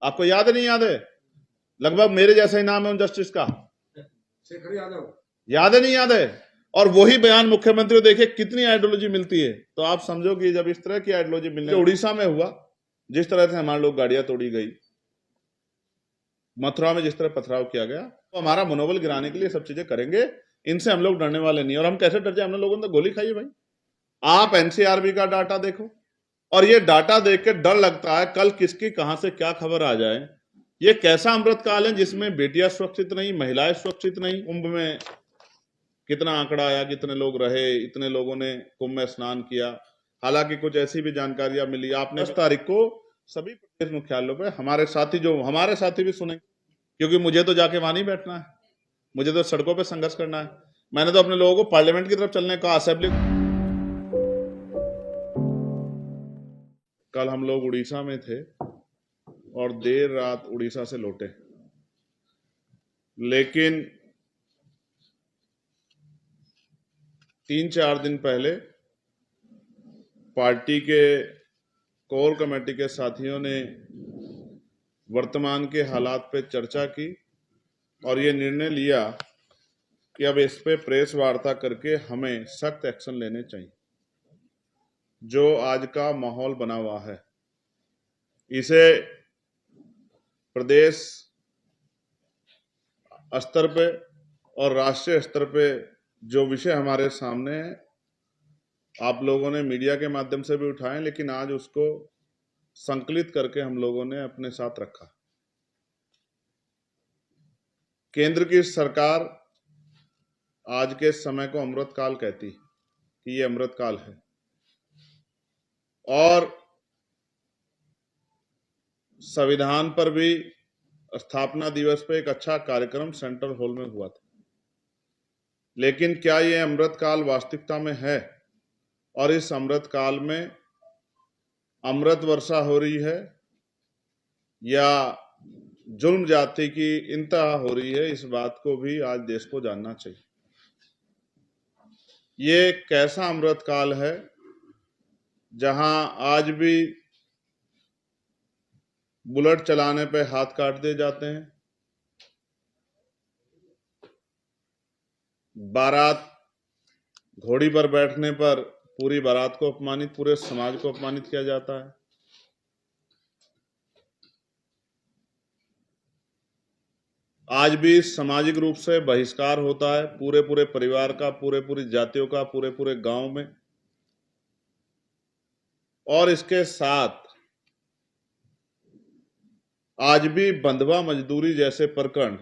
आपको याद नहीं याद है? लगभग मेरे जैसा ही नाम है उन जस्टिस का, शेखर यादव। याद है नहीं याद है? और वही बयान मुख्यमंत्री को देखिए कितनी आइडियोलॉजी मिलती है। तो आप समझो कि जब इस तरह की आइडियोलॉजी मिलने, उड़ीसा में हुआ जिस तरह से हमारे लोग गाड़ियां तोड़ी गई, मथुरा में जिस तरह पथराव किया गया, तो हमारा मनोबल गिराने के लिए सब चीजें करेंगे। इनसे हम लोग डरने वाले नहीं। और हम कैसे डर जाए? हमने लोगों ने गोली खाई है भाई। आप एनसीआरबी का डाटा देखो, और ये डाटा देख के डर लगता है कल किसकी कहां से क्या खबर आ जाए। ये कैसा अमृत काल है जिसमें बेटियां सुरक्षित नहीं, महिलाएं सुरक्षित नहीं। कुंभ में कितना आंकड़ा आया, कितने लोग रहे, इतने लोगों ने कुंभ में स्नान किया। हालांकि कुछ ऐसी भी जानकारियां मिली। आपने 10 तारीख को सभी प्रदेश मुख्यालयों पे हमारे साथी भी सुने, क्योंकि मुझे तो जाके वहां नहीं बैठना है, मुझे तो सड़कों पे संघर्ष करना है। मैंने तो अपने लोगों को पार्लियामेंट की तरफ चलने का, असेंबली। कल हम लोग उड़ीसा में थे और देर रात उड़ीसा से लौटे, लेकिन 3-4 दिन पहले पार्टी के कोर कमेटी के साथियों ने वर्तमान के हालात पे चर्चा की और ये निर्णय लिया कि अब इस पे प्रेस वार्ता करके हमें सख्त एक्शन लेने चाहिए। जो आज का माहौल बना हुआ है, इसे प्रदेश स्तर पे और राष्ट्रीय स्तर पे जो विषय हमारे सामने है, आप लोगों ने मीडिया के माध्यम से भी उठाए, लेकिन आज उसको संकलित करके हम लोगों ने अपने साथ रखा। केंद्र की सरकार आज के समय को अमृत काल कहती कि ये अमृत काल है, और संविधान पर भी स्थापना दिवस पे एक अच्छा कार्यक्रम सेंट्रल हॉल में हुआ था। लेकिन क्या ये अमृत काल वास्तविकता में है? और इस अमृत काल में अमृत वर्षा हो रही है या जुल्म जाति की इंतहा हो रही है? इस बात को भी आज देश को जानना चाहिए। ये कैसा अमृत काल है जहां आज भी बुलेट चलाने पे हाथ काट दिए जाते हैं, बारात घोड़ी पर बैठने पर पूरी बारात को अपमानित, पूरे समाज को अपमानित किया जाता है। आज भी सामाजिक रूप से बहिष्कार होता है पूरे परिवार का, पूरी जातियों का, पूरे गांव में। और इसके साथ आज भी बंधुआ मजदूरी जैसे प्रकरण,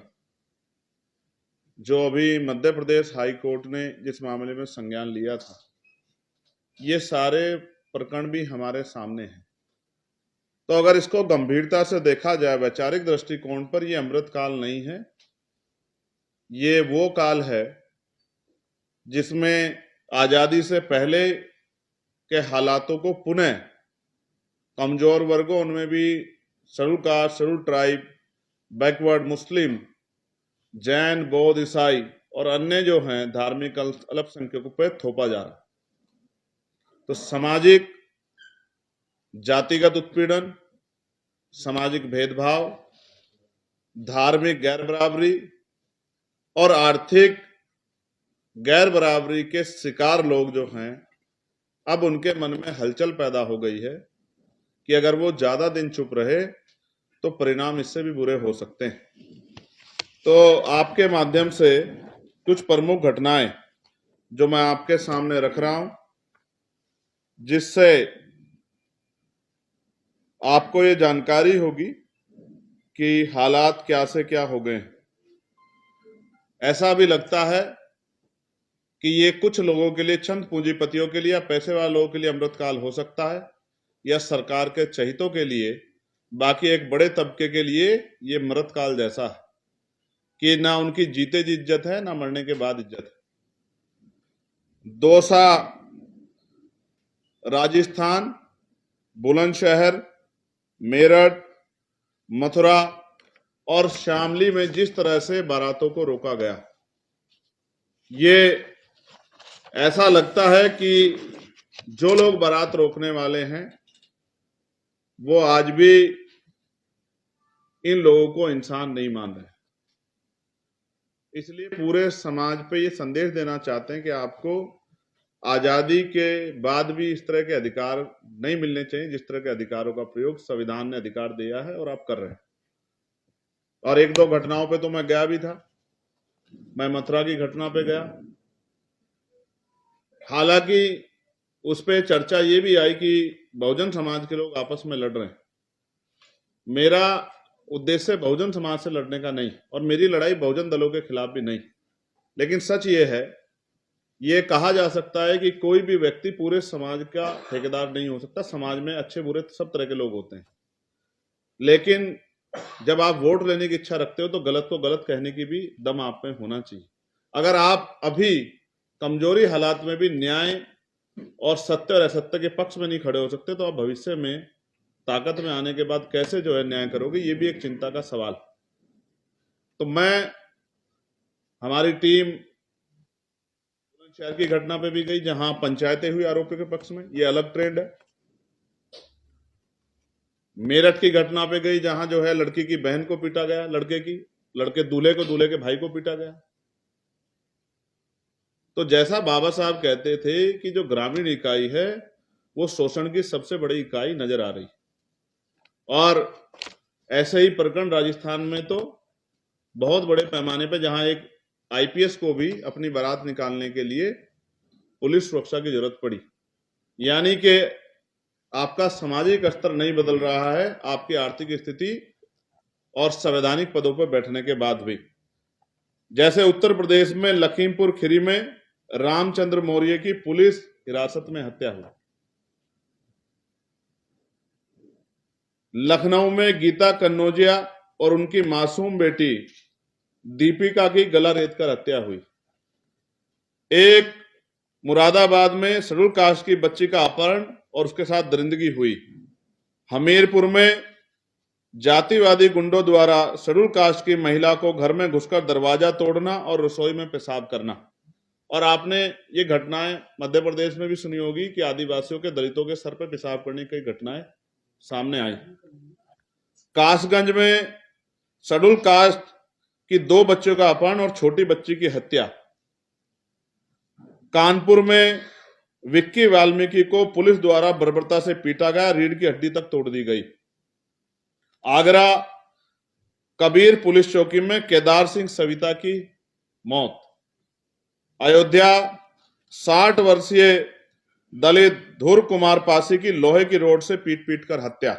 जो अभी मध्य प्रदेश हाई कोर्ट ने जिस मामले में संज्ञान लिया था, ये सारे प्रकरण भी हमारे सामने हैं। तो अगर इसको गंभीरता से देखा जाए वैचारिक दृष्टिकोण पर, यह अमृत काल नहीं है। ये वो काल है जिसमें आजादी से पहले के हालातों को पुनः कमजोर वर्गों, उनमें भी schedule caste, schedule tribe, backward मुस्लिम, जैन, बौद्ध, ईसाई और अन्य जो हैं धार्मिक अल्पसंख्यकों पर थोपा जा रहा। तो सामाजिक जातिगत उत्पीड़न, सामाजिक भेदभाव, धार्मिक गैर बराबरी और आर्थिक गैर बराबरी के शिकार लोग जो हैं, अब उनके मन में हलचल पैदा हो गई है कि अगर वो ज्यादा दिन चुप रहे तो परिणाम इससे भी बुरे हो सकते हैं। तो आपके माध्यम से कुछ प्रमुख घटनाएं जो मैं आपके सामने रख रहा हूं, जिससे आपको ये जानकारी होगी कि हालात क्या से क्या हो गए। ऐसा भी लगता है कि ये कुछ लोगों के लिए, चंद पूंजीपतियों के लिए या पैसे वाले लोगों के लिए अमृत काल हो सकता है, या सरकार के चहितों के लिए, बाकी एक बड़े तबके के लिए ये मृत काल जैसा है कि ना उनकी जीते जी इज्जत है, ना मरने के बाद इज्जत है। दौसा, राजस्थान, बुलंदशहर, मेरठ, मथुरा और शामली में जिस तरह से बारातों को रोका गया, ये ऐसा लगता है कि जो लोग बारात रोकने वाले हैं वो आज भी इन लोगों को इंसान नहीं मान रहे। इसलिए पूरे समाज पे ये संदेश देना चाहते हैं कि आपको आजादी के बाद भी इस तरह के अधिकार नहीं मिलने चाहिए जिस तरह के अधिकारों का प्रयोग संविधान ने अधिकार दिया है और आप कर रहे हैं। और एक दो घटनाओं पे तो मैं गया भी था। मैं मथुरा की घटना पे गया, हालांकि उस पे चर्चा ये भी आई कि बहुजन समाज के लोग आपस में लड़ रहे हैं। मेरा उद्देश्य बहुजन समाज से लड़ने का नहीं, और मेरी लड़ाई बहुजन दलों के खिलाफ भी नहीं। लेकिन सच ये है, ये कहा जा सकता है कि कोई भी व्यक्ति पूरे समाज का ठेकेदार नहीं हो सकता। समाज में अच्छे बुरे सब तरह के लोग होते हैं, लेकिन जब आप वोट लेने की इच्छा रखते हो तो गलत को गलत कहने की भी दम आप में होना चाहिए। अगर आप अभी कमजोरी हालात में भी न्याय और सत्य और असत्य के पक्ष में नहीं खड़े हो सकते, तो आप भविष्य में ताकत में आने के बाद कैसे जो है न्याय करोगे, ये भी एक चिंता का सवाल। तो मैं, हमारी टीम शहर की घटना पे भी गई जहां पंचायतें हुई आरोपी के पक्ष में, ये अलग ट्रेंड है। मेरठ की घटना पे गई जहां जो है लड़की की बहन को पीटा गया, लड़के दूल्हे को दूल्हे के भाई को पीटा गया। तो जैसा बाबा साहब कहते थे कि जो ग्रामीण इकाई है वो शोषण की सबसे बड़ी इकाई नजर आ रही, और ऐसे ही प्रकरण राजस्थान में तो बहुत बड़े पैमाने पे, जहां एक आईपीएस को भी अपनी बारात निकालने के लिए पुलिस सुरक्षा की जरूरत पड़ी। यानी कि आपका सामाजिक स्तर नहीं बदल रहा है, आपकी आर्थिक स्थिति और संवैधानिक पदों पर बैठने के बाद भी। जैसे उत्तर प्रदेश में लखीमपुर खीरी में रामचंद्र मौर्य की पुलिस हिरासत में हत्या हुई, लखनऊ में गीता कन्नौजिया और उनकी मासूम बेटी दीपिका की गला रेतकर हत्या हुई, एक मुरादाबाद में शेड्यूल कास्ट की बच्ची का अपहरण और उसके साथ दरिंदगी हुई, हमीरपुर में जातिवादी गुंडों द्वारा शेड्यूल कास्ट की महिला को घर में घुसकर दरवाजा तोड़ना और रसोई में पेशाब करना। और आपने ये घटनाएं मध्य प्रदेश में भी सुनी होगी कि आदिवासियों के, दलितों के सर पर पेशाब करने की घटनाएं सामने आई। कासगंज में शेड्यूल कास्ट की 2 बच्चों का अपहरण और छोटी बच्ची की हत्या, कानपुर में विक्की वाल्मीकि को पुलिस द्वारा बर्बरता से पीटा गया, रीढ़ की हड्डी तक तोड़ दी गई। आगरा कबीर पुलिस चौकी में केदार सिंह सविता की मौत। अयोध्या 60 वर्षीय दलित धुर कुमार पासी की लोहे की रोड से पीट पीट कर हत्या।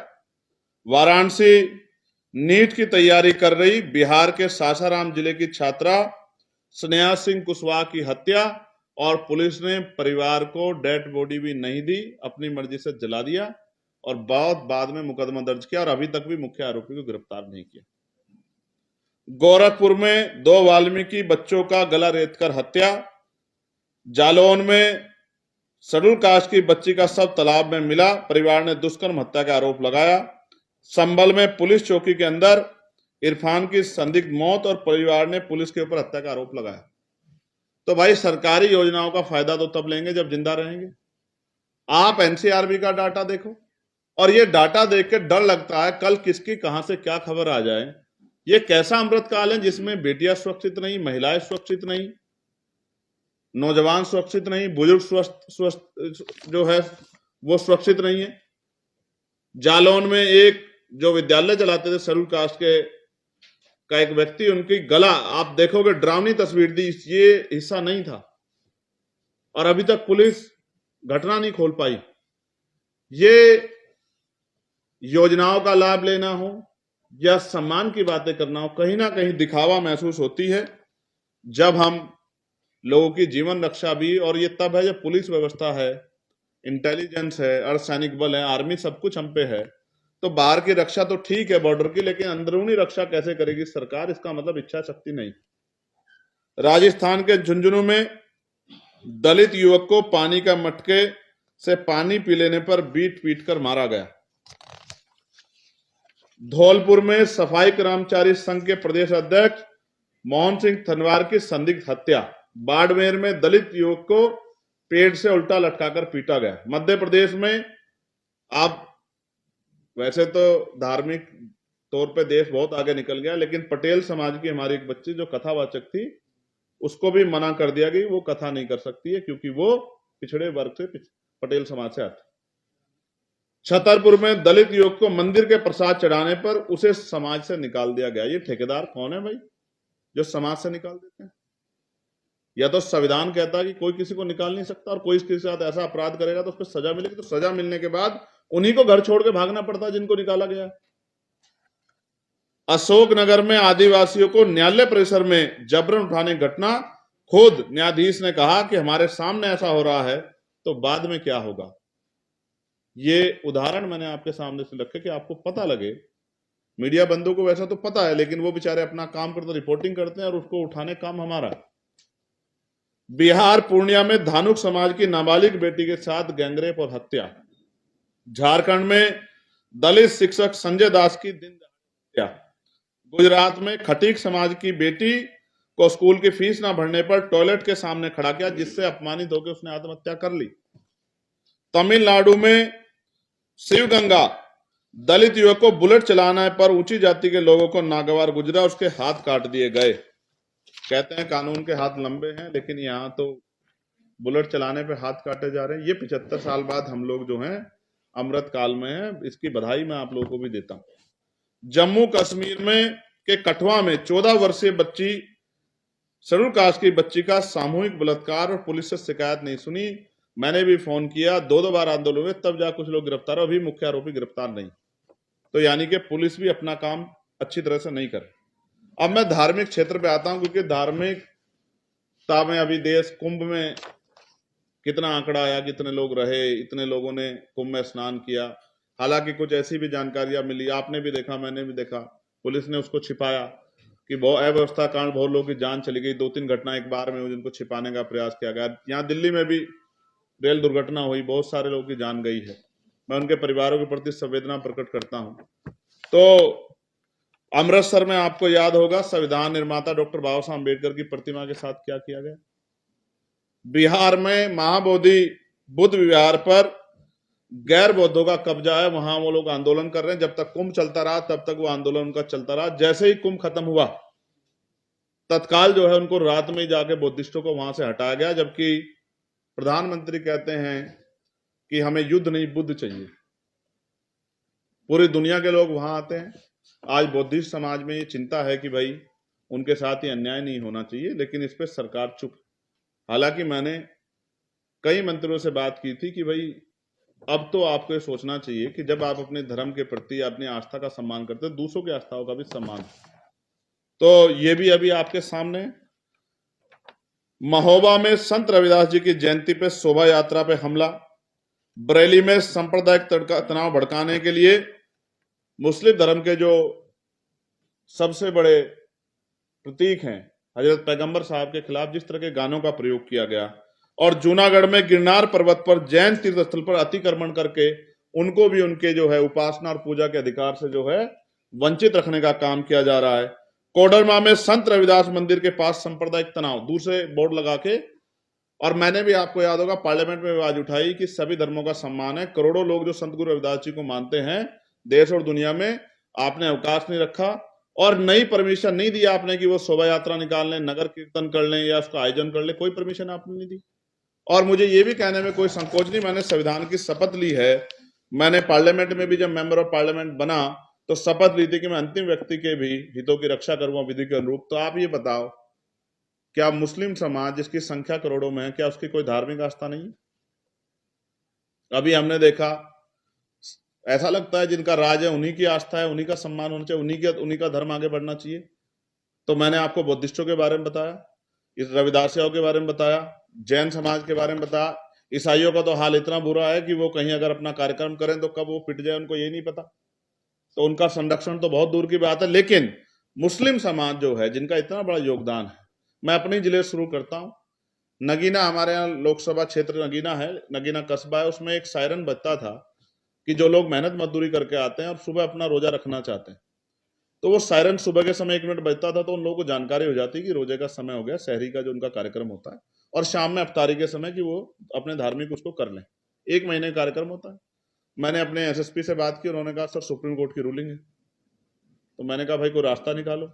वाराणसी नीट की तैयारी कर रही बिहार के सासाराम जिले की छात्रा स्नेहा सिंह कुशवाहा की हत्या, और पुलिस ने परिवार को डेड बॉडी भी नहीं दी, अपनी मर्जी से जला दिया और बहुत बाद में मुकदमा दर्ज किया और अभी तक भी मुख्य आरोपी को गिरफ्तार नहीं किया। गोरखपुर में 2 वाल्मीकि बच्चों का गला रेतकर हत्या। जालौन में शेड्यूल कास्ट की बच्ची का शव तालाब में मिला, परिवार ने दुष्कर्म हत्या का आरोप लगाया। संभल में पुलिस चौकी के अंदर इरफान की संदिग्ध मौत और परिवार ने पुलिस के ऊपर हत्या का आरोप लगाया। तो भाई, सरकारी योजनाओं का फायदा तो तब लेंगे जब जिंदा रहेंगे। आप एनसीआरबी का डाटा देखो, और ये डाटा देख के डर लगता है कल किसकी कहां से क्या खबर आ जाए। ये कैसा अमृतकाल है जिसमें बेटियां सुरक्षित नहीं, महिलाएं सुरक्षित नहीं, नौजवान सुरक्षित नहीं, बुजुर्ग स्वस्थ जो है वो सुरक्षित नहीं है। जालौन में एक जो विद्यालय चलाते थे शेड्यूल कास्ट का एक व्यक्ति, उनकी गला, आप देखोगे डरावनी तस्वीर दी, ये हिस्सा नहीं था और अभी तक पुलिस घटना नहीं खोल पाई। ये योजनाओं का लाभ लेना हो या सम्मान की बातें करना हो, कहीं ना कहीं दिखावा महसूस होती है जब हम लोगों की जीवन रक्षा भी, और ये तब है जब पुलिस व्यवस्था है, इंटेलिजेंस है, अर्धसैनिक बल है, आर्मी, सब कुछ हम पे है। तो बाहर की रक्षा तो ठीक है बॉर्डर की, लेकिन अंदरूनी रक्षा कैसे करेगी सरकार? इसका मतलब इच्छा शक्ति नहीं। राजस्थान के झुंझुनू में दलित युवक को पानी का मटके से पानी पी लेने पर बीट पीट कर मारा गया। धौलपुर में सफाई कर्मचारी संघ के प्रदेश अध्यक्ष मोहन सिंह थनवार की संदिग्ध हत्या। बाड़मेर में दलित युवक को पेड़ से उल्टा लटकाकर पीटा गया। मध्य प्रदेश में आप वैसे तो धार्मिक तौर पे देश बहुत आगे निकल गया, लेकिन पटेल समाज की हमारी एक बच्ची जो कथावाचक थी, उसको भी मना कर दिया कि वो कथा नहीं कर सकती है, क्योंकि वो पिछड़े वर्ग से पटेल समाज से आती। छतरपुर में दलित युवक को मंदिर के प्रसाद चढ़ाने पर उसे समाज से निकाल दिया गया। ये ठेकेदार कौन है भाई जो समाज से निकाल देते हैं? या तो संविधान कहता है कि कोई किसी को निकाल नहीं सकता, और कोई इसके साथ ऐसा अपराध करेगा तो उस पर सजा मिलेगी, तो सजा मिलने के बाद उन्हीं को घर छोड़ के भागना पड़ता है जिनको निकाला गया। अशोकनगर में आदिवासियों को न्यायालय परिसर में जबरन उठाने की घटना, खुद न्यायाधीश ने कहा कि हमारे सामने ऐसा हो रहा है तो बाद में क्या होगा। ये उदाहरण मैंने आपके सामने से रखे कि आपको पता लगे। मीडिया बंदों को वैसा तो पता है, लेकिन वो बेचारे अपना काम करते, रिपोर्टिंग करते हैं, और उसको उठाने का काम हमारा। बिहार पूर्णिया में धानुक समाज की नाबालिग बेटी के साथ गैंगरेप और हत्या। झारखंड में दलित शिक्षक संजय दास की दिन दहाड़े हत्या। गुजरात में खटीक समाज की बेटी को स्कूल की फीस ना भरने पर टॉयलेट के सामने खड़ा किया, जिससे अपमानित होकर उसने आत्महत्या कर ली। तमिलनाडु में शिवगंगा दलित युवक को बुलेट चलाने पर ऊंची जाति के लोगों को नागवार गुजरा, उसके हाथ काट दिए गए। कहते हैं कानून के हाथ लंबे हैं, लेकिन यहाँ तो बुलेट चलाने पे हाथ काटे जा रहे हैं। ये 75 साल बाद हम लोग जो हैं अमृत काल में हैं, इसकी बधाई मैं आप लोगों को भी देता हूं। जम्मू कश्मीर में के कठुआ में 14 वर्षीय बच्ची, शेड्यूल कास्ट की बच्ची का सामूहिक बलात्कार, और पुलिस से शिकायत नहीं सुनी। मैंने भी फोन किया, 2 बार आंदोलन हुए, तब जा कुछ लोग गिरफ्तार, अभी मुख्य आरोपी गिरफ्तार नहीं। तो यानी कि पुलिस भी अपना काम अच्छी तरह से नहीं करे। अब मैं धार्मिक क्षेत्र पे आता हूं, क्योंकि धार्मिकता में अभी देश, कुंभ में कितना आंकड़ा आया, कितने लोग रहे, इतने लोगों ने कुंभ में स्नान किया। हालांकि कुछ ऐसी भी जानकारियां मिली, आपने भी देखा, मैंने भी देखा, पुलिस ने उसको छिपाया कि बहुत अव्यवस्था कारण बहुत लोगों की जान चली गई। 2-3 घटना एक बार में हुई जिनको छिपाने का प्रयास किया गया। यहाँ दिल्ली में भी रेल दुर्घटना हुई, बहुत सारे लोगों की जान गई है। मैं उनके परिवारों के प्रति संवेदना प्रकट करता हूं। तो अमृतसर में आपको याद होगा संविधान निर्माता डॉक्टर बाबा साहब अम्बेडकर की प्रतिमा के साथ क्या किया गया। बिहार में महाबोधि बुद्ध विहार पर गैर बौद्धों का कब्जा है, वहां वो लोग आंदोलन कर रहे हैं। जब तक कुंभ चलता रहा तब तक वो आंदोलन उनका चलता रहा। जैसे ही कुंभ खत्म हुआ, तत्काल जो है उनको रात में ही जाके बुद्धिस्टों को वहां से हटाया गया, जबकि प्रधानमंत्री कहते हैं कि हमें युद्ध नहीं बुद्ध चाहिए। पूरी दुनिया के लोग वहां आते हैं। आज बौद्धिस्ट समाज में ये चिंता है कि भाई उनके साथ ये अन्याय नहीं होना चाहिए, लेकिन इस पर सरकार चुप। हालांकि मैंने कई मंत्रियों से बात की थी कि भाई अब तो आपको ये सोचना चाहिए कि जब आप अपने धर्म के प्रति, अपनी आस्था का सम्मान करते हैं, दूसरों की आस्थाओं का भी सम्मान। तो ये भी अभी आपके सामने। महोबा में संत रविदास जी की जयंती पे शोभा यात्रा पे हमला। बरेली में सांप्रदायिक तनाव भड़काने के लिए मुस्लिम धर्म के जो सबसे बड़े प्रतीक हैं हजरत पैगंबर साहब के खिलाफ जिस तरह के गानों का प्रयोग किया गया। और जूनागढ़ में गिरनार पर्वत पर जैन तीर्थ स्थल पर अतिक्रमण करके उनको भी उनके जो है उपासना और पूजा के अधिकार से जो है वंचित रखने का काम किया जा रहा है। कोडरमा में संत रविदास मंदिर के पास सांप्रदायिक तनाव, दूसरे बोर्ड लगा के। और मैंने भी, आपको याद होगा, पार्लियामेंट में आवाज उठाई कि सभी धर्मों का सम्मान है। करोड़ों लोग जो संत गुरु रविदास जी को मानते हैं देश और दुनिया में, आपने अवकाश नहीं रखा और नई परमिशन नहीं दी आपने कि वो शोभा यात्रा निकाल लें, नगर कीर्तन कर लें या उसका आयोजन कर लें। कोई परमिशन आपने नहीं दी। और मुझे ये भी कहने में कोई संकोच नहीं, मैंने संविधान की शपथ ली है। मैंने पार्लियामेंट में भी जब मेंबर ऑफ पार्लियामेंट बना तो शपथ ली थी कि मैं अंतिम व्यक्ति के भी हितों की रक्षा करूंगा विधि के अनुरूप। तो आप ये बताओ, क्या मुस्लिम समाज जिसकी संख्या करोड़ों में है, क्या उसकी कोई धार्मिक आस्था नहीं है? अभी हमने देखा, ऐसा लगता है जिनका राज है उन्हीं की आस्था है, उन्हीं का सम्मान होना चाहिए, उन्हीं का धर्म आगे बढ़ना चाहिए। तो मैंने आपको बुद्धिस्टों के बारे में बताया, इस रविदासियों के बारे में बताया, जैन समाज के बारे में बताया। ईसाइयों का तो हाल इतना बुरा है कि वो कहीं अगर अपना कार्यक्रम करें तो कब वो पिट जाए उनको ये नहीं पता। तो उनका संरक्षण तो बहुत दूर की बात है। लेकिन मुस्लिम समाज जो है जिनका इतना बड़ा योगदान है, मैं अपने जिले से शुरू करता हूं। नगीना, हमारे यहाँ लोकसभा क्षेत्र नगीना है, नगीना कस्बा है, उसमें एक सायरन बजता था कि जो लोग मेहनत मजदूरी करके आते हैं और सुबह अपना रोजा रखना चाहते हैं, तो वो सायरन सुबह के समय 1 मिनट बजता था तो उन लोगों को जानकारी हो जाती कि रोजे का समय हो गया, शहरी का जो उनका कार्यक्रम होता है, और शाम में अफ्तारी के समय कि वो अपने धार्मिक उसको कर लें। 1 महीने का कार्यक्रम होता है। मैंने अपने एसएसपी से बात की, उन्होंने कहा सर सुप्रीम कोर्ट की रूलिंग है, तो मैंने कहा भाई कोई रास्ता निकालो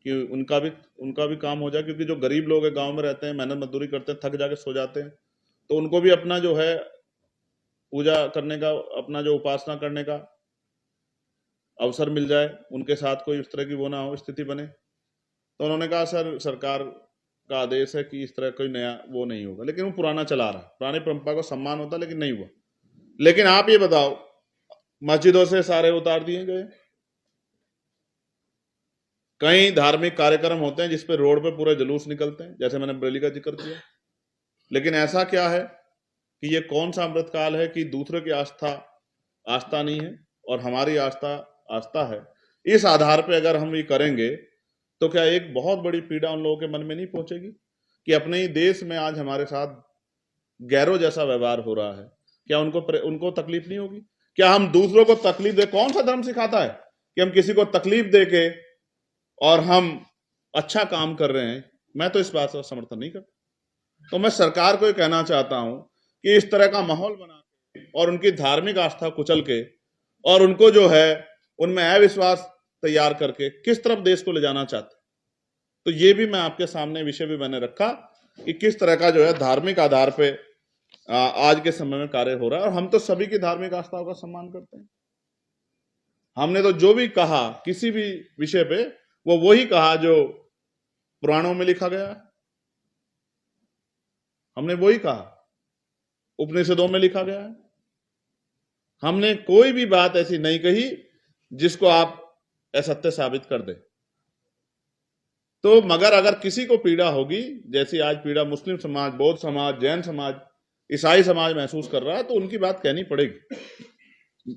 कि उनका भी काम हो जाए, क्योंकि जो गरीब लोग हैं, गांव में रहते हैं, मेहनत मजदूरी करते हैं, थक जाके सो जाते हैं, तो उनको भी अपना जो है पूजा करने का, अपना जो उपासना करने का अवसर मिल जाए, उनके साथ कोई इस तरह की वो ना हो, स्थिति बने। तो उन्होंने कहा सर सरकार का आदेश है कि इस तरह कोई नया वो नहीं होगा, लेकिन वो पुराना चला रहा है, पुरानी परंपरा को सम्मान होता, लेकिन नहीं हुआ। लेकिन आप ये बताओ, मस्जिदों से सारे उतार दिए गए, कई धार्मिक कार्यक्रम होते हैं जिसपे रोड पे पूरे जुलूस निकलते हैं, जैसे मैंने बरेली का जिक्र किया। लेकिन ऐसा क्या है कि ये कौन सा अमृतकाल है कि दूसरे की आस्था नहीं है और हमारी आस्था है। इस आधार पे अगर हम ये करेंगे तो क्या एक बहुत बड़ी पीड़ा उन लोगों के मन में नहीं पहुंचेगी कि अपने ही देश में आज हमारे साथ गैरों जैसा व्यवहार हो रहा है? क्या उनको तकलीफ नहीं होगी? क्या हम दूसरों को तकलीफ दे? कौन सा धर्म सिखाता है कि हम किसी को तकलीफ दे के और हम अच्छा काम कर रहे हैं? मैं तो इस बात का समर्थन नहीं करता। तो मैं सरकार को ये कहना चाहता हूं कि इस तरह का माहौल बना के और उनकी धार्मिक आस्था कुचल के और उनको जो है उनमें अविश्वास तैयार करके किस तरफ देश को ले जाना चाहते, तो ये भी मैं आपके सामने विषय भी मैंने रखा कि किस तरह का जो है धार्मिक आधार पे आज के समय में कार्य हो रहा है। और हम तो सभी की धार्मिक आस्थाओं का सम्मान करते हैं। हमने तो जो भी कहा किसी भी विषय पे, वो वही कहा जो पुराणों में लिखा गया है, हमने वही कहा, उपनिषदों में लिखा गया है। हमने कोई भी बात ऐसी नहीं कही जिसको आप असत्य साबित कर दे। तो मगर अगर किसी को पीड़ा होगी, जैसी आज पीड़ा मुस्लिम समाज, बौद्ध समाज, जैन समाज, ईसाई समाज महसूस कर रहा है, तो उनकी बात कहनी पड़ेगी।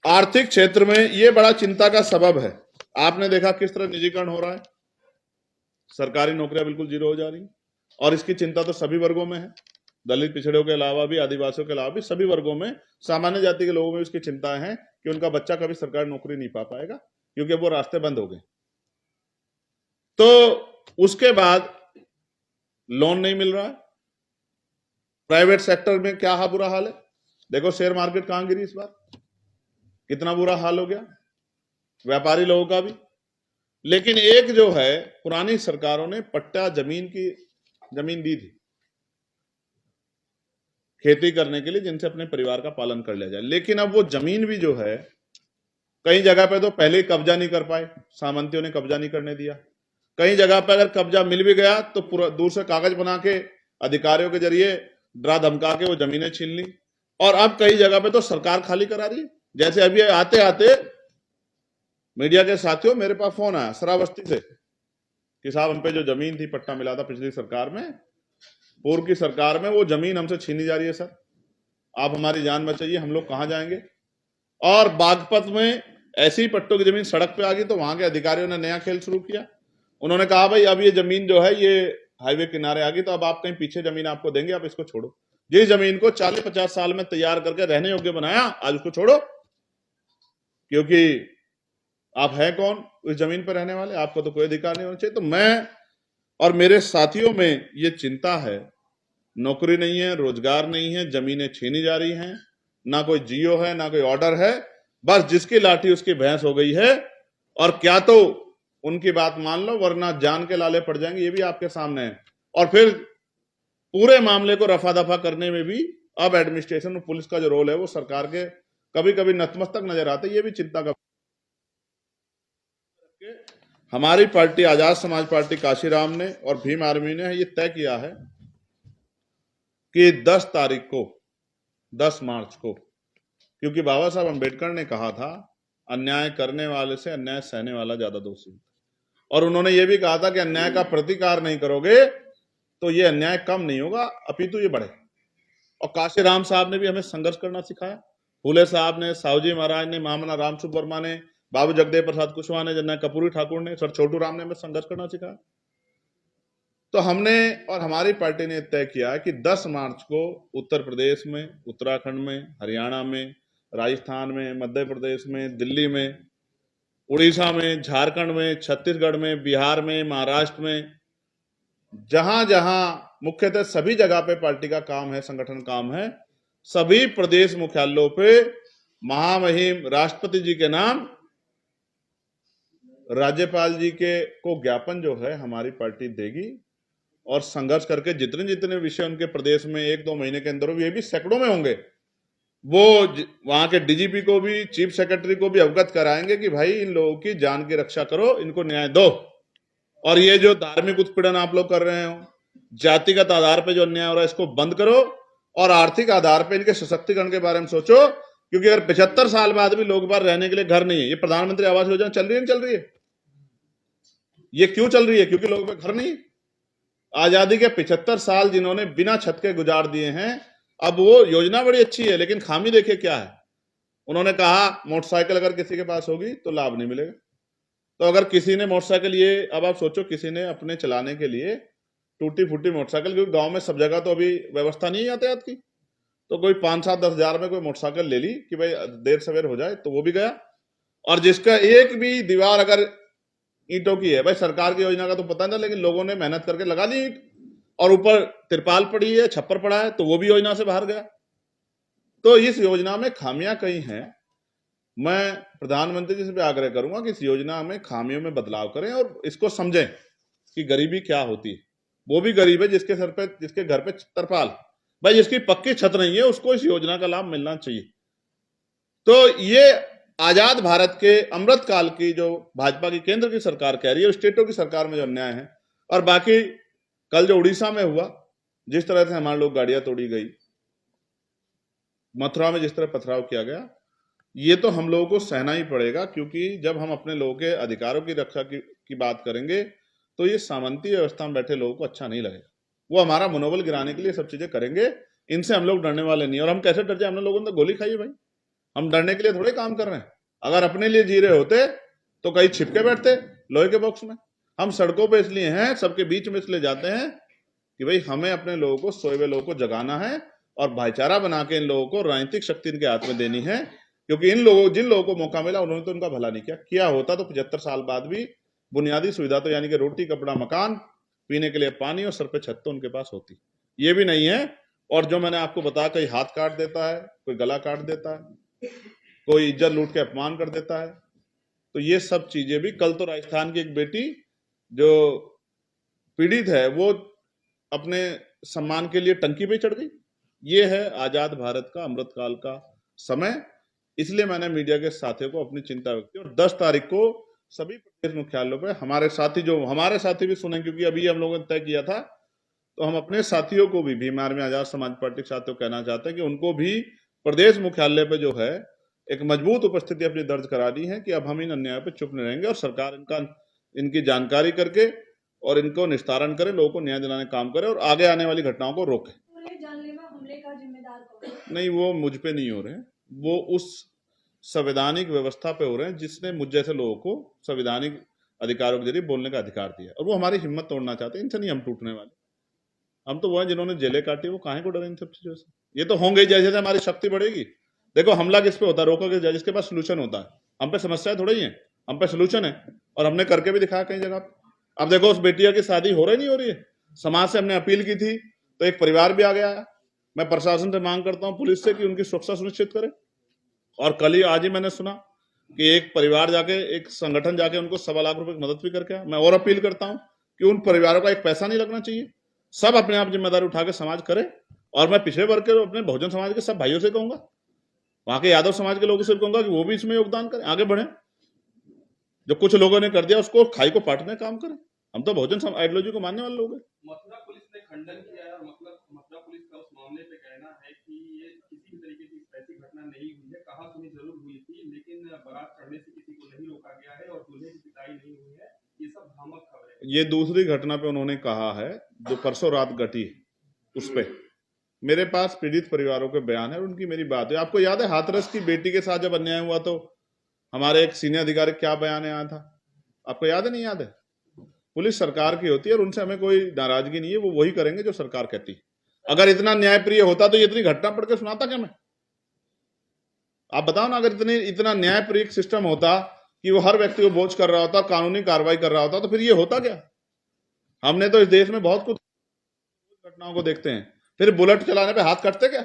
आर्थिक क्षेत्र में ये बड़ा चिंता का सबब है। आपने देखा किस तरह निजीकरण हो रहा है, सरकारी नौकरियां बिल्कुल जीरो हो जा रही, और इसकी चिंता तो सभी वर्गों में है, दलित पिछड़ों के अलावा भी, आदिवासियों के अलावा भी सभी वर्गों में, सामान्य जाति के लोगों में इसकी चिंता है कि उनका बच्चा कभी सरकारी नौकरी नहीं पा पाएगा क्योंकि वो रास्ते बंद हो गए। तो उसके बाद लोन नहीं मिल रहा है। प्राइवेट सेक्टर में क्या बुरा हाल है, देखो शेयर मार्केट कहां गिरी इस बार, कितना बुरा हाल हो गया व्यापारी लोगों का भी। लेकिन एक जो है पुरानी सरकारों ने पट्टा जमीन दी थी खेती करने के लिए, जिनसे अपने परिवार का पालन कर लिया जाए। लेकिन अब वो जमीन भी जो है कई जगह पे तो पहले ही कब्जा नहीं कर पाए, सामंतियों ने कब्जा नहीं करने दिया। कई जगह पे अगर कब्जा मिल भी गया तो पूरा दूर से कागज बना के अधिकारियों के जरिए डरा धमका के वो जमीनें छीन ली। और अब कई जगह पे तो सरकार खाली करा रही है। जैसे अभी आते आते मीडिया के साथियों मेरे पास फोन आया श्रावस्ती से कि साहब हम पे जो जमीन थी, पट्टा मिला था पिछली सरकार में, पूर्व की सरकार में, वो जमीन हमसे छीनी जा रही है सर, आप हमारी जान बचाइए, हम लोग कहां जाएंगे। और बागपत में ऐसी पट्टों की जमीन सड़क पे आ गई तो वहां के अधिकारियों ने नया खेल शुरू किया। उन्होंने कहा भाई अब ये जमीन जो है ये हाईवे किनारे आ गई, तो अब आप कहीं पीछे जमीन आपको देंगे, आप इसको छोड़ो। जिस जमीन को 40-50 साल में तैयार करके रहने योग्य बनाया, आज उसको छोड़ो, क्योंकि आप हैं कौन उस जमीन पर रहने वाले, आपको तो कोई अधिकार नहीं होना चाहिए। तो मैं और मेरे साथियों में ये चिंता है, नौकरी नहीं है, रोजगार नहीं है, जमीनें छीनी जा रही हैं, ना कोई जियो है ना कोई ऑर्डर है, बस जिसकी लाठी उसकी भैंस हो गई है। और क्या तो उनकी बात मान लो वरना जान के लाले पड़ जाएंगे, ये भी आपके सामने है। और फिर पूरे मामले को रफा दफा करने में भी अब एडमिनिस्ट्रेशन और पुलिस का जो रोल है वो सरकार के कभी कभी नतमस्तक नजर आते, ये भी चिंता का। हमारी पार्टी आजाद समाज पार्टी काशीराम ने और भीम आर्मी ने ये तय किया है कि 10 तारीख को, 10 मार्च को, क्योंकि बाबा साहब अंबेडकर ने कहा था अन्याय करने वाले से अन्याय सहने वाला ज्यादा दोषी, और उन्होंने ये भी कहा था कि अन्याय का प्रतिकार नहीं करोगे तो ये अन्याय कम नहीं होगा अपितु ये बढ़े। और काशीराम साहब ने भी हमें संघर्ष करना सिखाया, फूले साहब ने, साहूजी महाराज ने, महामना रामसुब्बा वर्मा ने, बाबू जगदेव प्रसाद कुशवाहा ने, जननायक कर्पूरी ठाकुर ने, सर छोटू राम ने हमें संघर्ष करना सिखाया। तो हमने और हमारी पार्टी ने तय किया कि 10 मार्च को उत्तर प्रदेश में, उत्तराखंड में, हरियाणा में, राजस्थान में, मध्य प्रदेश में, दिल्ली में, उड़ीसा में, झारखंड में, छत्तीसगढ़ में, बिहार में, महाराष्ट्र में, जहां जहां मुख्यतः सभी जगह पे पार्टी का काम है, संगठन काम है, सभी प्रदेश मुख्यालयों पे महामहिम राष्ट्रपति जी के नाम राज्यपाल जी के को ज्ञापन जो है हमारी पार्टी देगी और संघर्ष करके जितने जितने विषय उनके प्रदेश में 1-2 महीने के अंदर ये भी सैकड़ों में होंगे, वो वहां के डीजीपी को भी, चीफ सेक्रेटरी को भी अवगत कराएंगे कि भाई इन लोगों की जान की रक्षा करो, इनको न्याय दो। और ये जो धार्मिक उत्पीड़न आप लोग कर रहे हो, जातिगत आधार पे जो अन्याय हो रहा है, इसको बंद करो और आर्थिक आधार पे इनके सशक्तिकरण के बारे में सोचो। क्योंकि अगर 75 साल बाद भी लोग बार रहने के लिए घर नहीं है, ये प्रधानमंत्री आवास योजना चल रही है, नहीं चल रही है? ये क्यों चल रही है? क्योंकि लोगों पे घर नहीं। आजादी के 75 साल जिन्होंने बिना छत के गुजार दिए हैं, अब वो योजना बड़ी अच्छी है, लेकिन खामी देखिए क्या है। उन्होंने कहा मोटरसाइकिल अगर किसी के पास होगी तो लाभ नहीं मिलेगा। तो अगर किसी ने मोटरसाइकिल, ये अब आप सोचो, किसी ने अपने चलाने के लिए टूटी फूटी मोटरसाइकिल, क्योंकि गांव में सब जगह तो अभी व्यवस्था नहीं है यातायात की, तो कोई 5-7-10 हजार में कोई मोटरसाइकिल ले ली कि भाई देर सवेर हो जाए, तो वो भी गया। और जिसका एक भी दीवार अगर ईंटों की है, भाई सरकार की योजना का तो पता नहीं, लेकिन लोगों ने मेहनत करके लगा दी ईंट, और ऊपर तिरपाल पड़ी है, छप्पर पड़ा है, तो वो भी योजना से बाहर गया। तो इस योजना में खामियां कई हैं। मैं प्रधानमंत्री जी से भी आग्रह करूंगा कि इस योजना में खामियों में बदलाव करें और इसको समझें कि गरीबी क्या होती है। वो भी गरीब है जिसके सर पे, जिसके घर पे तिरपाल, भाई जिसकी पक्की छत नहीं है, उसको इस योजना का लाभ मिलना चाहिए। तो ये आजाद भारत के अमृत काल की जो भाजपा की केंद्र की सरकार कह रही है, स्टेटों की सरकार में जो अन्याय है, और बाकी कल जो उड़ीसा में हुआ, जिस तरह से हमारे लोग गाड़ियां तोड़ी गई, मथुरा में जिस तरह पथराव किया गया, ये तो हम लोगों को सहना ही पड़ेगा। क्योंकि जब हम अपने लोगों के अधिकारों की रक्षा की बात करेंगे, तो ये सामंती व्यवस्था में बैठे लोगों को अच्छा नहीं लगेगा। वो हमारा मनोबल गिराने के लिए सब चीजें करेंगे। इनसे हम लोग डरने वाले नहीं। और हम कैसे डर जाए? हमने लोगों ने तो गोली खाई है भाई। हम डरने के लिए थोड़े काम कर रहे हैं। अगर अपने लिए जी रहे होते तो कहीं छिपके बैठते लोहे के बॉक्स में। हम सड़कों पे इसलिए हैं, सबके बीच में इसलिए जाते हैं कि भाई हमें अपने लोगों को, सोए हुए लोगों को जगाना है और भाईचारा बना के इन लोगों को राजनीतिक शक्ति इनके हाथ में देनी है। क्योंकि जिन लोगों को मौका मिला, उन्होंने तो उनका भला नहीं किया होता तो 75 साल बाद भी बुनियादी सुविधा तो यानी कि रोटी, कपड़ा, मकान, पीने के लिए पानी और सर पे छत तो उनके पास होती। ये भी नहीं है। और जो मैंने आपको बताया, कहीं हाथ काट देता है, कोई गला काट देता है, कोई इज्जत लूट के अपमान कर देता है। तो ये सब चीजें भी, कल तो राजस्थान की एक बेटी जो पीड़ित है, वो अपने सम्मान के लिए टंकी पे चढ़ गई। ये है आजाद भारत का अमृतकाल का समय। इसलिए मैंने मीडिया के साथियों को अपनी चिंता व्यक्त की। और 10 तारीख को सभी प्रदेश मुख्यालयों पे हमारे साथी भी सुने, क्योंकि अभी हम लोगों ने तय किया था, तो हम अपने साथियों को भी, भीम आर्मी आजाद समाज पार्टी के साथियों को कहना चाहते हैं कि उनको भी प्रदेश मुख्यालय पे जो है एक मजबूत उपस्थिति अपनी दर्ज करानी है कि अब हम इन अन्याय पे चुप नहीं रहेंगे और सरकार इनकी जानकारी करके और इनको निस्तारण करे, लोगों को न्याय दिलाने का काम करे और आगे आने वाली घटनाओं को रोके। जानलेवा हमले का जिम्मेदार कौन है? नहीं, वो मुझ पे नहीं हो रहे हैं, वो उस संवैधानिक व्यवस्था पे हो रहे हैं जिसने मुझ जैसे लोगों को संवैधानिक अधिकारों के जरिए बोलने का अधिकार दिया, और वो हमारी हिम्मत तोड़ना चाहते हैं। इनसे नहीं हम टूटने वाले। हम तो वो हैं जिन्होंने जेलें काटी, वो काहे को डरे इन सब चीजों से। ये तो होंगे जैसे जैसे हमारी शक्ति बढ़ेगी। देखो, हमला किस पे होता है? रोका किस जाए? जिसके पास सोल्यूशन होता है। हम पे समस्या थोड़ी ही है, हम पे सोल्यूशन है, और हमने करके भी दिखाया कई जगह। अब देखो, उस बेटिया की शादी हो रही नहीं हो रही है, समाज से हमने अपील की थी तो एक परिवार भी आ गया है। मैं प्रशासन से मांग करता हूं, पुलिस से, कि उनकी सुरक्षा सुनिश्चित करे। और कल ही, आज ही मैंने सुना कि एक परिवार जाके, एक संगठन जाके उनको 1.25 लाख रुपए की मदद भी करके आया। मैं और अपील करता हूं कि उन परिवारों का एक पैसा नहीं लगना चाहिए। सब अपने आप जिम्मेदारी उठा के समाज करे। और मैं पिछड़े वर्ग के, अपने बहुजन समाज के सब भाइयों से कहूंगा, वहां के यादव समाज के लोगों से कहूंगा कि वो भी इसमें योगदान करें, आगे बढ़े। जो कुछ लोगों ने कर दिया उसको खाई को पाटने का काम करें। हम तो बहुजन आइडियोलॉजी को मानने वाले लोग हैं। मथुरा पुलिस ने खंडन किया है और मथुरा पुलिस का उस मामले पे कहना है कि ये किसी भी तरीके की ऐसी घटना नहीं हुई है। कहा सुनी जरूर हुई थी, लेकिन बारात चढ़ने से किसी को नहीं रोका गया है और दूल्हे की पिटाई नहीं हुई है। ये सब भ्रामक खबर है। ये दूसरी घटना पे उन्होंने कहा है जो परसों रात घटी, उस पे मेरे पास पीड़ित परिवारों के बयान है और उनकी मेरी बात है। आपको याद है हाथरस की बेटी के साथ जब अन्याय हुआ तो हमारे एक सीनियर अधिकारी क्या बयान आया था? आपको याद है? नहीं याद है? पुलिस सरकार की होती है और उनसे हमें कोई नाराजगी नहीं है। वो वही करेंगे जो सरकार कहती है। अगर इतना न्यायप्रिय होता तो ये इतनी घटना पढ़ के सुनाता क्या मैं? आप बताओ ना, अगर इतना न्यायप्रिय सिस्टम होता कि वो हर व्यक्ति को बोझ कर रहा होता, कानूनी कार्रवाई कर रहा होता, तो फिर ये होता क्या? हमने तो इस देश में बहुत कुछ घटनाओं को देखते हैं, फिर बुलेट चलाने पे हाथ कटते क्या?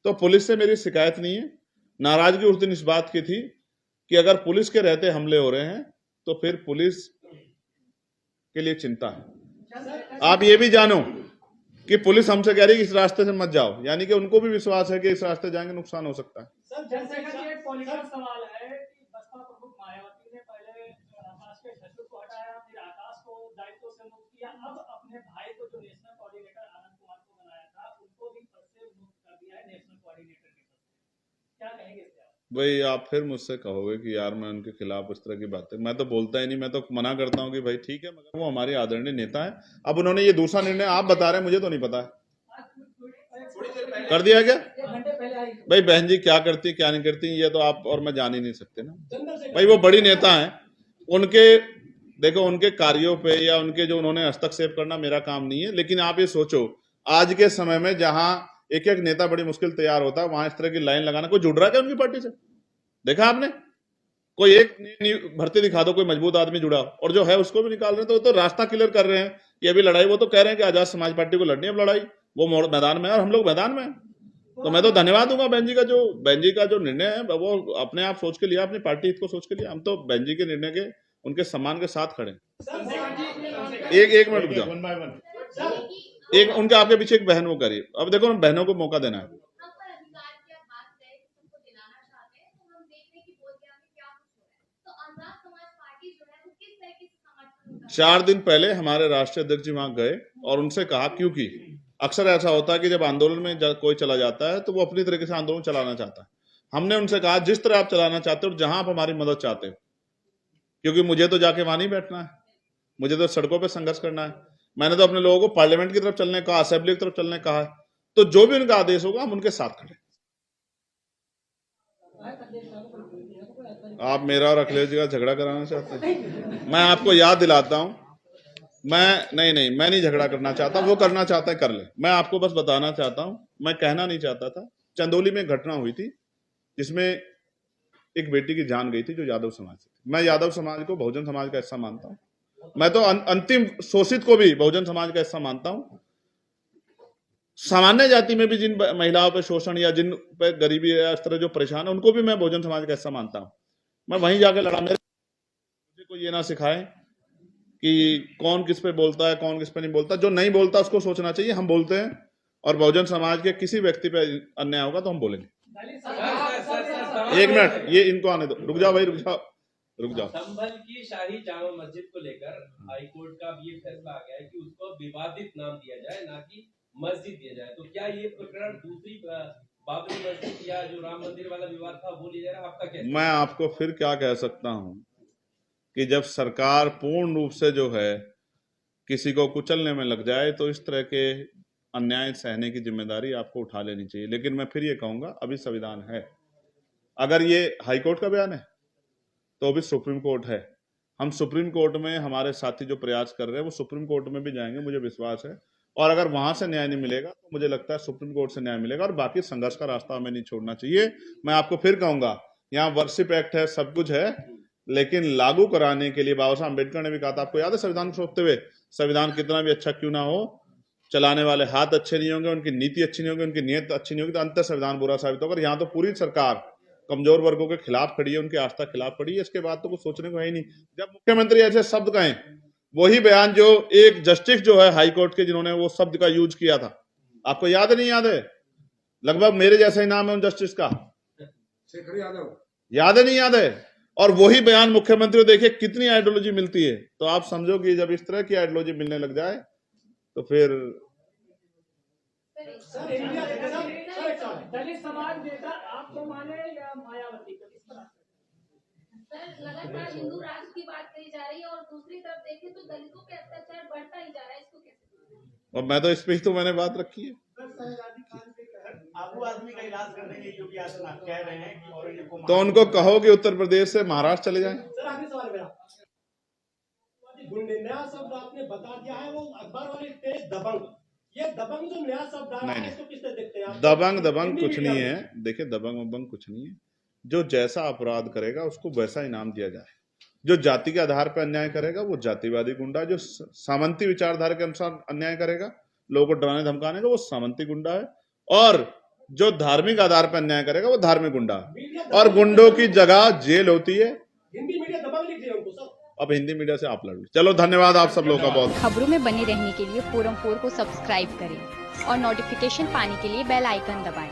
तो पुलिस से मेरी शिकायत नहीं है। नाराजगी उस दिन इस बात की थी कि अगर पुलिस के रहते हमले हो रहे हैं तो फिर पुलिस के लिए चिंता है। आप ये भी जानो कि पुलिस हमसे कह रही है कि इस रास्ते से मत जाओ, यानी कि उनको भी विश्वास है कि इस रास्ते जाएंगे नुकसान हो सकता है। सर जैसे कि एक पॉलिटिकल सवाल है कि बसपा प्रमुख मायावती ने पहले आकाश के सचिव को हटाया, फिर आकाश को दायित्व से मुक्त किया, अब अपने भाई को जो नेशनल कोऑर्डिनेटर आनंद कुमार को बनाया था उनको भी पद से मुक्त कर दिया है नेशनल कोऑर्डिनेटर के पद से। क्या कहेंगे इसके? भाई आप फिर मुझसे कहोगे कि यार मैं उनके खिलाफ इस तरह की बातें, मैं तो बोलता ही नहीं, मैं तो मना करता हूँ कि भाई ठीक है, मगर वो हमारे आदरणीय नेता है। अब उन्होंने ये दूसरा निर्णय आप बता रहे हैं, मुझे तो नहीं पता है, कर दिया क्या? भाई बहन जी क्या करती क्या नहीं करती ये तो आप और मैं जान ही नहीं सकते ना। भाई वो बड़ी नेता हैं, उनके देखो उनके कार्यों पे या उनके जो उन्होंने हस्तक्षेप करना मेरा काम नहीं है। लेकिन आप ये सोचो आज के समय में जहां एक एक नेता बड़ी मुश्किल तैयार होता है, वहां इस तरह की लाइन लगाना, कोई जुड़ रहा है क्या उनकी पार्टी से? देखा आपने? कोई एक भर्ती दिखा दो, कोई मजबूत आदमी जुड़ा, और जो है उसको भी निकाल रहे हैं। तो रास्ता क्लियर कर रहे हैं कि अभी लड़ाई, वो तो कह रहे हैं कि आजाद समाज पार्टी को लड़नी है अब लड़ाई, वो मैदान में है और हम लोग मैदान में हैं। तो मैं तो धन्यवाद दूंगा बहन जी का जो निर्णय है वो अपने आप सोच के लिया, अपनी पार्टी हित को सोच के लिया। हम तो बहन जी के निर्णय के उनके सम्मान के साथ खड़े। एक मिनट रुक जाओ, एक उनके आपके पीछे एक बहन वो करिए। अब देखो बहनों को मौका देना है। 4 दिन पहले हमारे राष्ट्रीय अध्यक्ष जी वहां गए और उनसे कहा, क्योंकि अक्सर ऐसा होता है कि जब आंदोलन में कोई चला जाता है तो वो अपनी तरीके से आंदोलन चलाना चाहता है। हमने उनसे कहा जिस तरह आप चलाना चाहते हो, जहां आप हमारी मदद चाहते हो, क्योंकि मुझे तो जाके वहां नहीं बैठना है, मुझे तो सड़कों पर संघर्ष करना है। मैंने तो अपने लोगों को पार्लियामेंट की तरफ चलने कहा, असेंबली की तरफ चलने कहा है। तो जो भी उनका आदेश होगा हम उनके साथ खड़े। आप मेरा और अखिलेश जी का झगड़ा कराना चाहते हैं? मैं आपको याद दिलाता हूं, मैं नहीं झगड़ा करना चाहता, वो करना चाहता है कर ले। मैं आपको बस बताना चाहता हूं, मैं कहना नहीं चाहता था। चंदौली में घटना हुई थी जिसमें एक बेटी की जान गई थी जो यादव समाज से थी। मैं यादव समाज को बहुजन समाज का हिस्सा मानता हूं। मैं तो अंतिम शोषित को भी बहुजन समाज का हिस्सा मानता हूं। सामान्य जाति में भी जिन महिलाओं पे शोषण या जिन पे गरीबी या इस तरह जो परेशान है, उनको भी मैं बहुजन समाज का हिस्सा मानता हूं। मैं वहीं जाके लड़ा। मुझे कोई ये ना सिखाए कि कौन किस पे बोलता है, कौन किस पे नहीं बोलता। जो नहीं बोलता उसको सोचना चाहिए। हम बोलते हैं और बहुजन समाज के किसी व्यक्ति पे अन्याय होगा तो हम बोलेंगे। एक मिनट, ये इनको आने दो। रुक जाओ भाई, रुक जाओ। संभल की शाही जामा मस्जिद को लेकर हाई कोर्ट का ये फैसला आ गया है कि उसको विवादित नाम दिया जाए, ना कि मस्जिद दिया जाए। तो क्या ये प्रकरण दूसरी बाबरी मस्जिद या जो राम मंदिर वाला विवाद था वो लिया जा रहा है? आपका क्या? मैं आपको फिर क्या कह सकता हूं कि जब सरकार पूर्ण रूप से जो है किसी को कुचलने में लग जाए तो इस तरह के अन्याय सहने की जिम्मेदारी आपको उठा लेनी चाहिए। लेकिन मैं फिर ये कहूंगा, अभी संविधान है। अगर ये हाई कोर्ट का बयान है तो अभी सुप्रीम कोर्ट है। हम सुप्रीम कोर्ट में हमारे साथी जो प्रयास कर रहे हैं वो सुप्रीम कोर्ट में भी जाएंगे, मुझे विश्वास है। और अगर वहां से न्याय नहीं मिलेगा तो मुझे लगता है सुप्रीम कोर्ट से न्याय मिलेगा। और बाकी संघर्ष का रास्ता हमें नहीं छोड़ना चाहिए। मैं आपको फिर कहूंगा, यहाँ वर्शिप एक्ट है, सब कुछ है, लेकिन लागू कराने के लिए बाबा साहब अम्बेडकर ने भी कहा था, आपको याद है, संविधान को सोचते हुए, संविधान कितना भी अच्छा क्यों ना हो, चलाने वाले हाथ अच्छे नहीं होंगे, उनकी नीति अच्छी नहीं होगी, उनकी नीयत अच्छी नहीं होगी, तो अंत संविधान बुरा साबित होगा। यहाँ तो पूरी सरकार कमजोर वर्गों के खिलाफ खड़ी है, उनकी आस्था के खिलाफ खड़ी है। इसके बाद तो कुछ सोचने को है ही नहीं। जब मुख्यमंत्री ऐसे शब्द कहें, वही बयान जो एक जस्टिस जो है हाई कोर्ट के, जिन्होंने वो शब्द का यूज किया था, आपको याद नहीं याद है? लगभग मेरे जैसा ही नाम है उन जस्टिस का, शेखर यादव। याद है नहीं याद है? और वही बयान मुख्यमंत्री को देखिए कितनी आइडियोलॉजी मिलती है। तो आप समझो कि जब इस तरह की आइडियोलॉजी मिलने लग जाए तो फिर दलित समाज नेता आपको माने या मायावती को? सर लगातार हिंदू राष्ट्र की बात कही जा रही है और दूसरी तरफ देखें तो दलितों पे अत्याचार बढ़ता ही जा रहा है, इसको कैसे? और मैं तो इस पे ही तो मैंने बात रखी है। आबू आदमी का इलाज करने के योगी आदित्यनाथ कह रहे हैं कि औरंगजेब को तो उनको कहो कि उत्तर प्रदेश से महाराष्ट्र चले जाएं। सर आखिरी सवाल मेरा, नया शब्द आपने बता दिया है, वो अखबार वाले तेज दबंग, ये दबंग जो नया शब्द आ रहा है इसको किससे देखते हैं आप? दबंग कुछ नहीं है। देखिए दबंग कुछ नहीं है। जो जैसा अपराध करेगा उसको वैसा इनाम दिया जाए। जो जाति के आधार पर अन्याय करेगा वो जातिवादी गुंडा, जो सामंती विचारधारा के अनुसार अन्याय करेगा, लोगों को डराने धमकाने का, वो सामंती गुंडा है। और जो धार्मिक आधार पर अन्याय करेगा वो धार्मिक गुंडा है। और गुंडों की जगह जेल होती है। हिंदी मीडिया दबंग लिख दिया उनको सब। अब हिंदी मीडिया से आप लड़ लो। चलो धन्यवाद आप सब लोगों का बहुत। खबरों में बने रहने के लिए फोरम 4 को सब्सक्राइब करें और नोटिफिकेशन पाने के लिए बेल आइकन दबाएं।